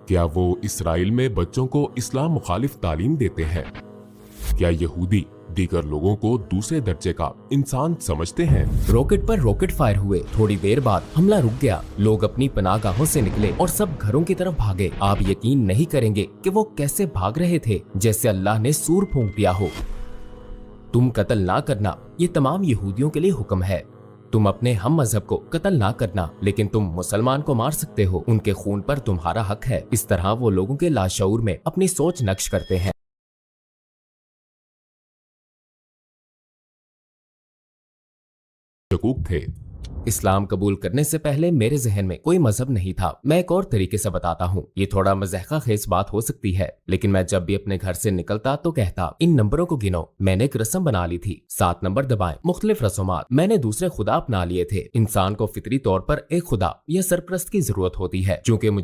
क्या वो इसराइल में बच्चों को इस्लाम मुखालिफ तालीम देते हैं? क्या यहूदी दीगर लोगों को दूसरे दर्जे का इंसान समझते हैं? रॉकेट पर रॉकेट फायर हुए। थोड़ी देर बाद हमला रुक गया। लोग अपनी पनाहगाहों से निकले और सब घरों की तरफ भागे। आप यकीन नहीं करेंगे कि वो कैसे भाग रहे थे, जैसे अल्लाह ने सूर फूंक दिया हो। तुम कत्ल ना करना, ये तमाम यहूदियों के लिए हुक्म है। तुम अपने हम मजहब को कत्ल ना करना, लेकिन तुम मुसलमान को मार सकते हो। उनके खून पर तुम्हारा हक है। इस तरह वो लोगों के लाशऊर में अपनी सोच नक्श करते हैं। शकूक थे। इस्लाम कबूल करने से पहले मेरे जहन में कोई मजहब नहीं था। मैं एक और तरीके से बताता हूँ। ये थोड़ा मज़ाक़ खेज बात हो सकती है, लेकिन मैं जब भी अपने घर से निकलता तो कहता, इन नंबरों को गिनो। मैंने एक रस्म बना ली थी, 7 नंबर दबाएं। मुख्तलिफ रस्मात। मैंने दूसरे खुदा अपना लिए थे। इंसान को फितरी तौर पर एक खुदा या सरपरस्त की जरूरत होती है। चूंकि